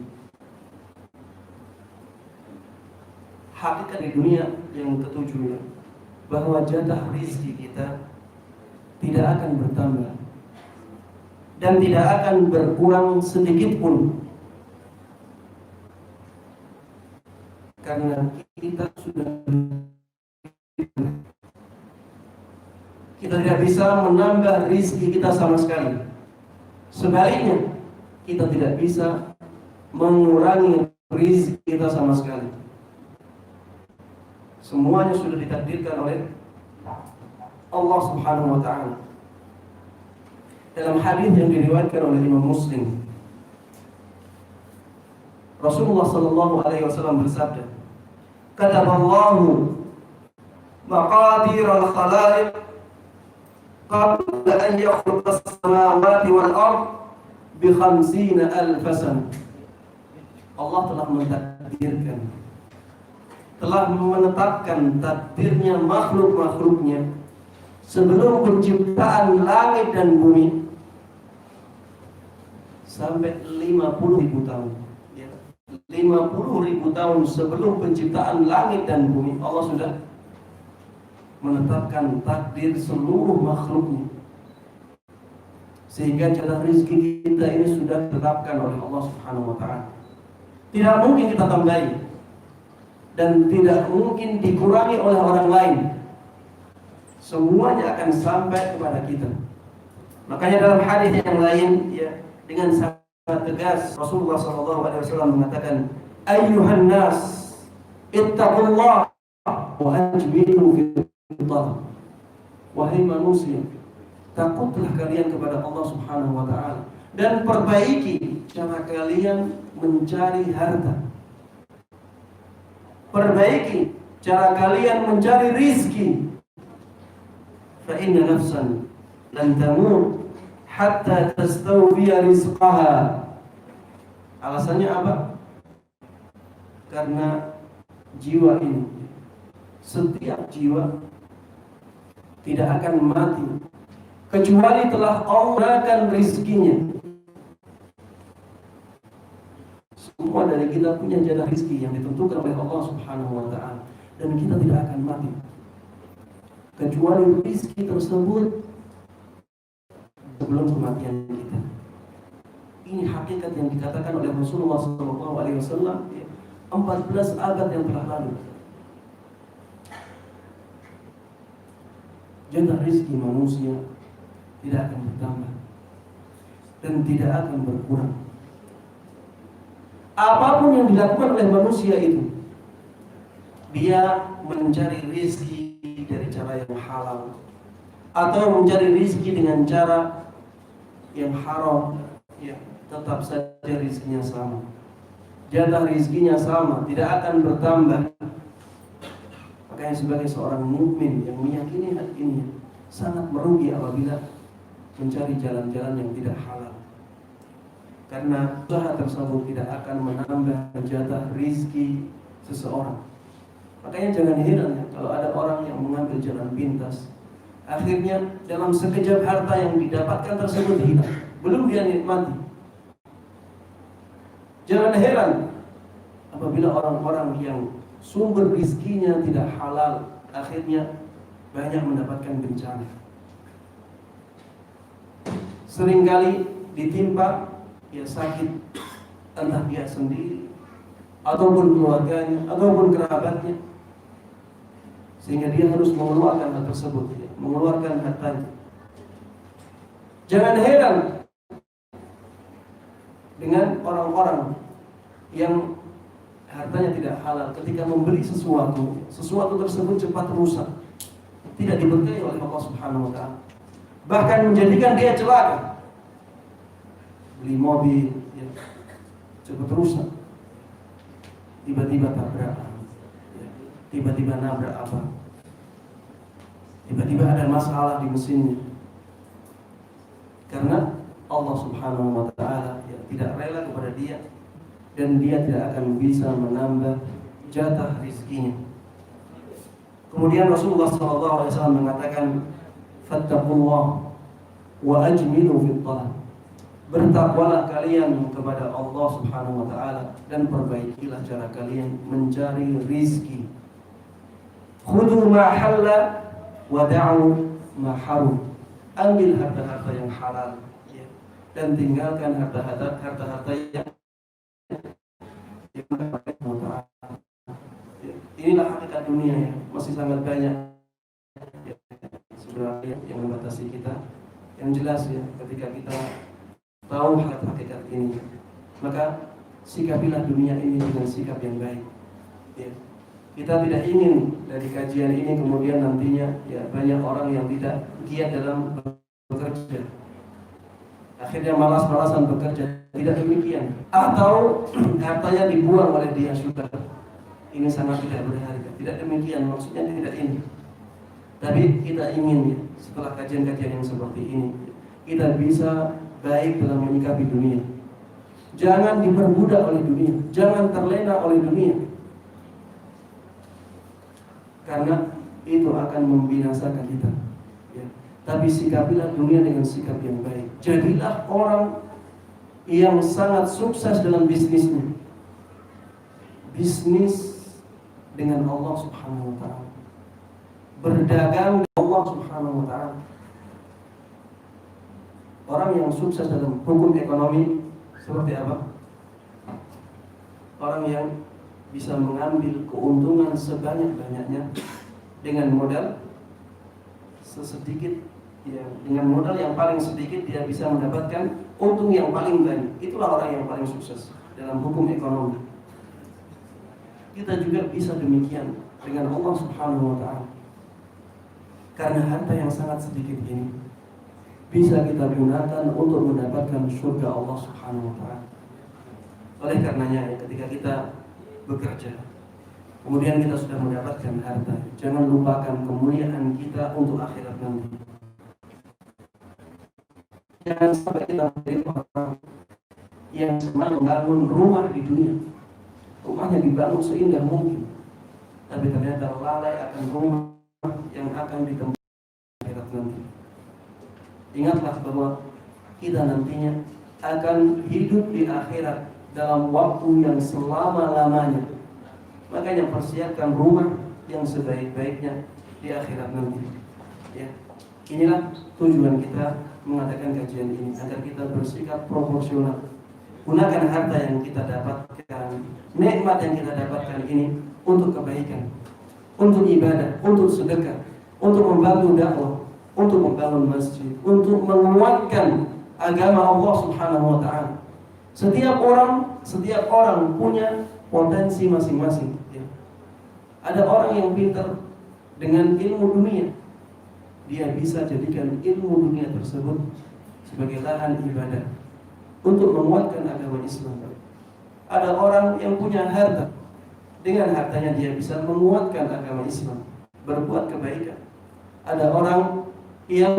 Hakikat di dunia yang ketujuh ya, bahwa jatah rezeki kita tidak akan bertambah dan tidak akan berkurang sedikit pun karena kita tidak bisa menambah rizki kita sama sekali. Sebaliknya, kita tidak bisa mengurangi rizki kita sama sekali. Semuanya sudah ditakdirkan oleh Allah Subhanahu wa ta'ala. Dalam hadis yang diriwayatkan oleh Imam Muslim, Rasulullah sallallahu alaihi wasallam bersabda, "Kataballahu maqadir al-khalaiq qabla an yakhluqa as-samawati wal ard bi 50,000 sana." Allah telah mentakdirkan, telah menetapkan takdirnya makhluk-makhluknya sebelum penciptaan langit dan bumi sampai 50.000 tahun. 50.000 tahun sebelum penciptaan langit dan bumi, Allah sudah menetapkan takdir seluruh makhluknya. Sehingga jatah rezeki kita ini sudah ditetapkan oleh Allah Subhanahu wa ta'ala. Tidak mungkin kita tambahi dan tidak mungkin dikurangi oleh orang lain. Semuanya akan sampai kepada kita. Makanya dalam hadis yang lain, ya, dengan sangat tegas Rasulullah SAW mengatakan, "Ayyuhan nas, ittaqullah wa ajmilu fil talab." Wahai manusia, takutlah kalian kepada Allah Subhanahu wa ta'ala dan perbaiki cara kalian mencari harta. Perbaiki cara kalian mencari rizki. Fa inna nafsan lan tamut hatta tastawfiya rizqaha. Alasannya apa? Karena jiwa ini, setiap jiwa tidak akan mati kecuali telah Allah akan rizkinya. Semua dari kita punya jatah rizki yang ditentukan oleh Allah Subhanahu wa ta'ala, dan kita tidak akan mati kecuali rizki tersebut sebelum kematian kita. Ini hakikat yang dikatakan oleh Rasulullah SAW 14 abad yang telah lalu. Jatah rizki manusia tidak akan bertambah dan tidak akan berkurang. Apapun yang dilakukan oleh manusia itu, dia mencari rizki dari cara yang halal atau mencari rizki dengan cara yang haram, ya, tetap saja rizkinya sama. Jatah rizkinya sama, tidak akan bertambah. Makanya sebagai seorang mukmin yang meyakini hal ini, sangat merugi apabila mencari jalan-jalan yang tidak halal. Karena usaha tersebut tidak akan menambah jatah rizki seseorang. Makanya jangan heran ya, kalau ada orang yang mengambil jalan pintas, akhirnya dalam sekejap harta yang didapatkan tersebut hilang, belum dia nikmati. Jangan heran apabila orang-orang yang sumber rizkinya tidak halal, akhirnya banyak mendapatkan bencana. Seringkali ditimpa, ya, sakit, entah dia sendiri ataupun keluarganya ataupun kerabatnya, sehingga dia harus mengeluarkan hal tersebut, ya, mengeluarkan hartanya. Jangan heran dengan orang-orang yang hartanya tidak halal, ketika membeli sesuatu tersebut cepat rusak, tidak diberkahi oleh Allah Subhanahu wa ta'ala, bahkan menjadikan dia celaka. Beli mobil, ya, cepat rusak, tiba-tiba tabrakan, ya, tiba-tiba nabrak apa, tiba-tiba ada masalah di mesinnya, karena Allah Subhanahu wa ta'ala, ya, tidak rela kepada dia, dan dia tidak akan bisa menambah jatah rizkinya. Kemudian Rasulullah SAW mengatakan, "Fattaqullah wa ajmilu fit talab." Bertakwalah kalian kepada Allah Subhanahu wa ta'ala dan perbaikilah cara kalian mencari rizki. Khudu ma halla wa da'u ma harum. Ambil harta-harta yang halal, ya, dan tinggalkan harta-harta yang dunia ya, masih sangat banyak ya, sebenarnya yang membatasi kita. Yang jelas ya, ketika kita tahu hakikat ini, maka sikapilah dunia ini dengan sikap yang baik ya. Kita tidak ingin dari kajian ini kemudian nantinya ya banyak orang yang tidak giat dalam bekerja, akhirnya malas-malasan bekerja. Tidak demikian, atau hartanya dibuang oleh dia sudah. Ini sangat tidak berharga. Tidak demikian, maksudnya tidak ini. Tapi kita ingin ya, setelah kajian-kajian yang seperti ini, kita bisa baik dalam menyikapi dunia. Jangan diperbudak oleh dunia, jangan terlena oleh dunia, karena itu akan membinasakan kita ya. Tapi sikapilah dunia dengan sikap yang baik. Jadilah orang yang sangat sukses dalam bisnisnya, bisnis dengan Allah Subhanahu wa ta'ala, berdagang dengan Allah Subhanahu wa ta'ala. Orang yang sukses dalam hukum ekonomi seperti apa? Orang yang bisa mengambil keuntungan sebanyak-banyaknya dengan modal sesedikit ya, dengan modal yang paling sedikit dia bisa mendapatkan untung yang paling banyak. Itulah orang yang paling sukses dalam hukum ekonomi. Kita juga bisa demikian dengan Allah Subhanahu wa ta'ala. Karena harta yang sangat sedikit ini bisa kita gunakan untuk mendapatkan surga Allah Subhanahu wa ta'ala. Oleh karenanya ketika kita bekerja, kemudian kita sudah mendapatkan harta, jangan lupakan kemuliaan kita untuk akhirat nanti. Jangan sampai kita menjadi orang yang senang membangun rumah di dunia. Rumahnya dibangun seindah mungkin, tapi ternyata lalai akan rumah yang akan ditempati akhirat nanti. Ingatlah bahwa kita nantinya akan hidup di akhirat dalam waktu yang selama-lamanya. Makanya persiapkan rumah yang sebaik-baiknya di akhirat nanti ya. Inilah tujuan kita mengadakan kajian ini, agar kita bersikap proporsional. Gunakan harta yang kita dapatkan, nikmat yang kita dapatkan ini untuk kebaikan, untuk ibadah, untuk sedekah, untuk membantu dakwah, untuk membangun masjid, untuk menguatkan agama Allah Subhanahu wa ta'ala. Setiap orang punya potensi masing-masing ya. Ada orang yang pintar dengan ilmu dunia, dia bisa jadikan ilmu dunia tersebut sebagai lahan ibadah untuk menguatkan agama Islam. Ada orang yang punya harta, dengan hartanya dia bisa menguatkan agama Islam, berbuat kebaikan. Ada orang yang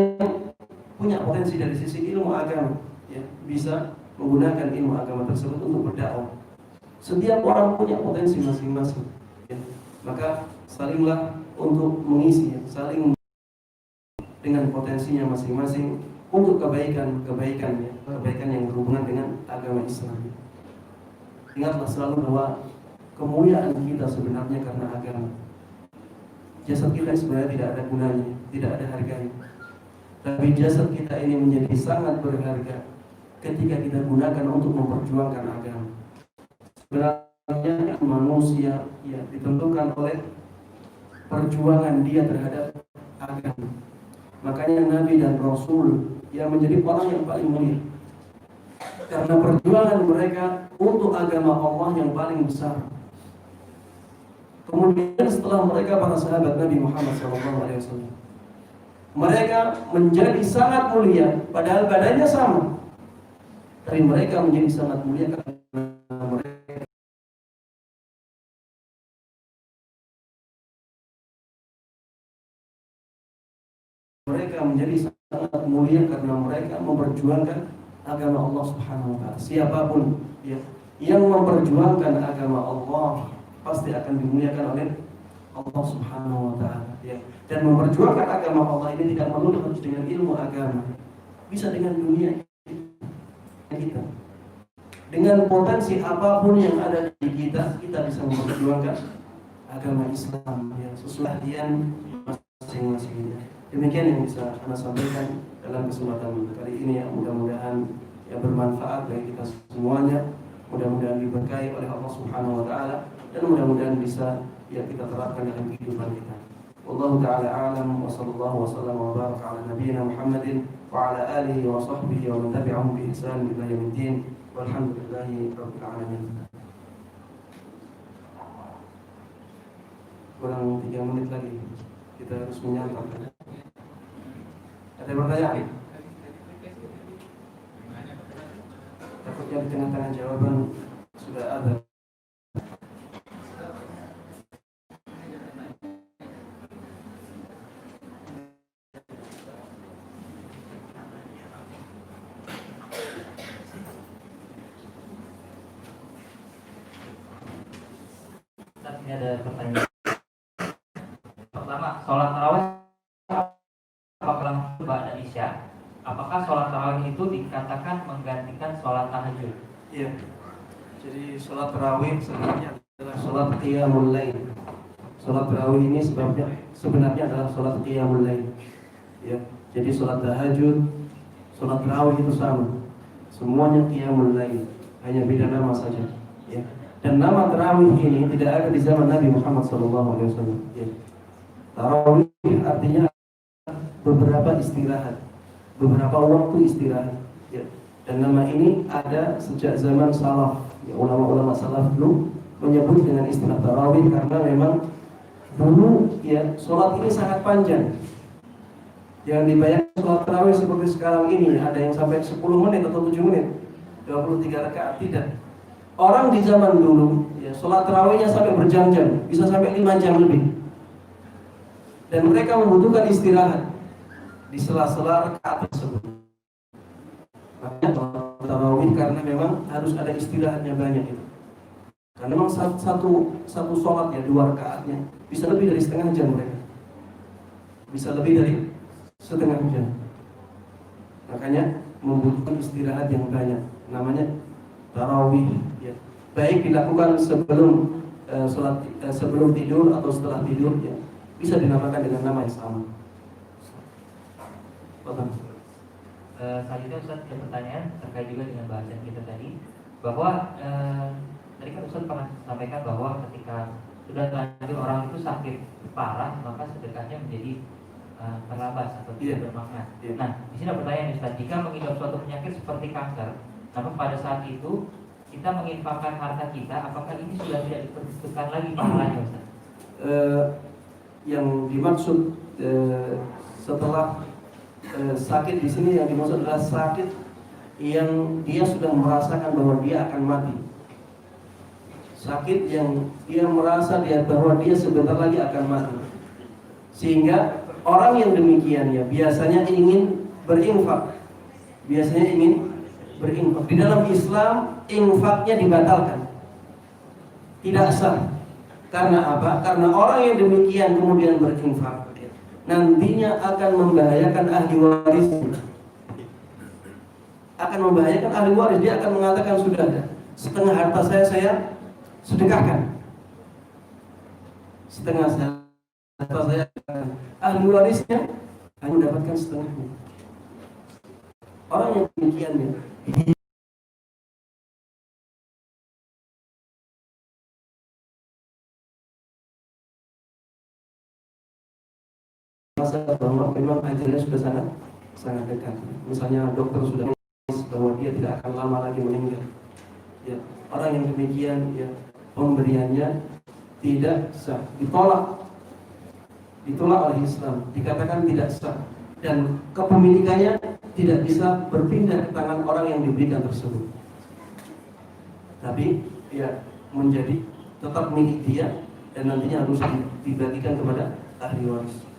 punya potensi dari sisi ilmu agama ya, bisa menggunakan ilmu agama tersebut untuk berdakwah. Setiap orang punya potensi masing-masing ya. Maka salinglah untuk mengisi ya, saling dengan potensinya masing-masing untuk kebaikan ya, kebaikan yang berhubungan dengan agama Islam. Ingatlah selalu bahwa kemuliaan kita sebenarnya karena agama. Jasad kita sebenarnya tidak ada gunanya, tidak ada harganya. Tapi jasad kita ini menjadi sangat berharga ketika kita gunakan untuk memperjuangkan agama. Sebenarnya manusia ya ditentukan oleh perjuangan dia terhadap agama. Makanya Nabi dan Rasul yang menjadi orang yang paling mulia, karena perjuangan mereka untuk agama Allah yang paling besar. Kemudian setelah mereka para sahabat Nabi Muhammad SAW, mereka menjadi sangat mulia, padahal badannya sama, tapi mereka menjadi sangat mulia karena mereka menjadi sangat mulia karena mereka memperjuangkan agama Allah Subhanahu wa ta'ala. Siapapun ya, yang memperjuangkan agama Allah pasti akan dimuliakan oleh Allah Subhanahu wa ta'ala ya. Dan memperjuangkan agama Allah ini tidak melulu harus dengan ilmu agama, bisa dengan dunia kita. Dengan potensi apapun yang ada di kita, kita bisa memperjuangkan agama Islam ya, sesuai dengan masing-masing. Demikian yang bisa saya sampaikan dalam kesempatan kali ini ya. Mudah-mudahan ya bermanfaat bagi kita semuanya. Mudah-mudahan diberkahi oleh Allah Subhanahu wa ta'ala, dan mudah-mudahan bisa yang kita terapkan dalam kehidupan kita. Wallahu ta'ala a'lam, wa sallallahu wa sallam wa baraka ala nabiyyina Muhammadin wa ala alihi wa sahbihi wa man tabi'ahum bi ihsan ila yaumiddin. Walhamdulillahi rabbil alamin. Kurang 3 menit lagi kita harus menyantap. Ada pertanyaan? Takutnya di tengah-tengah jawaban sudah ada. Ini ada pertanyaan. Pertama, sholat tarawih apakah ba'da isya? Apakah sholat tarawih itu dikatakan menggantikan sholat tahajud? Iya. Jadi sholat tarawih sebenarnya adalah sholat qiyamul lail. Sholat tarawih ini sebenarnya adalah sholat qiyamul lail. Ya. Jadi sholat tahajud, sholat tarawih itu sama. Semuanya qiyamul lail, hanya beda nama saja. Ya. Dan nama tarawih ini tidak ada di zaman Nabi Muhammad SAW. Ya. Tarawih artinya beberapa istirahat, beberapa waktu istirahat. Ya. Dan nama ini ada sejak zaman salaf. Ya, ulama-ulama salaf dulu menyebut dengan istilah tarawih karena memang dulu ya sholat ini sangat panjang. Jangan dibayangkan sholat tarawih seperti sekarang ini ada yang sampai 10 menit atau 7 menit, 23 rakaat, tidak. Orang di zaman dulu ya, sholat tarawihnya sampai berjam-jam, bisa sampai 5 jam lebih. Dan mereka membutuhkan istirahat di sela-sela rakaat tersebut. Makanya sholat tarawih karena memang harus ada istirahatnya banyak itu. Karena memang satu sholat ya 2 rakaatnya bisa lebih dari setengah jam mereka. Bisa lebih dari setengah jam. Makanya membutuhkan istirahat yang banyak. Namanya tarawih. Ya. Baik dilakukan sebelum sebelum tidur atau setelah tidur ya. Bisa dinamakan dengan nama yang sama. Selanjutnya Ustaz ada pertanyaan terkait juga dengan bahasan kita tadi, bahwa tadi kan Ustaz pernah sampaikan bahwa ketika sudah terlanjur orang itu sakit parah maka sedekahnya menjadi terlambat atau tidak bermakna. Nah, di sini ada pertanyaan Ustaz, jika mengidap suatu penyakit seperti kanker, namun pada saat itu kita menginfakkan harta kita, apakah ini sudah tidak diperhitungkan lagi pahalanya Ustaz? Yang dimaksud setelah sakit di sini yang dimaksud adalah sakit yang dia sudah merasakan bahwa dia akan mati. Sakit yang dia merasa bahwa dia sebentar lagi akan mati. Sehingga orang yang demikian ya biasanya ingin berinfak. Biasanya ingin berinfak. Di dalam Islam infaknya dibatalkan, tidak sah. Karena apa? Karena orang yang demikian kemudian berinfak nantinya akan membahayakan ahli warisnya. Akan membahayakan ahli waris. Dia akan mengatakan sudah setengah harta saya sedekahkan. Setengah harta saya ahli warisnya hanya mendapatkan setengahnya. Orang yang demikian ya, bahwa memang ajalnya sudah sangat dekat. Misalnya dokter sudah bahwa dia tidak akan lama lagi meninggal. Ya, orang yang demikian ya pemberiannya tidak sah, ditolak oleh Islam, dikatakan tidak sah dan kepemilikannya tidak bisa berpindah ke tangan orang yang diberikan tersebut. Tapi ya menjadi tetap milik dia dan nantinya harus dibagikan kepada ahli waris.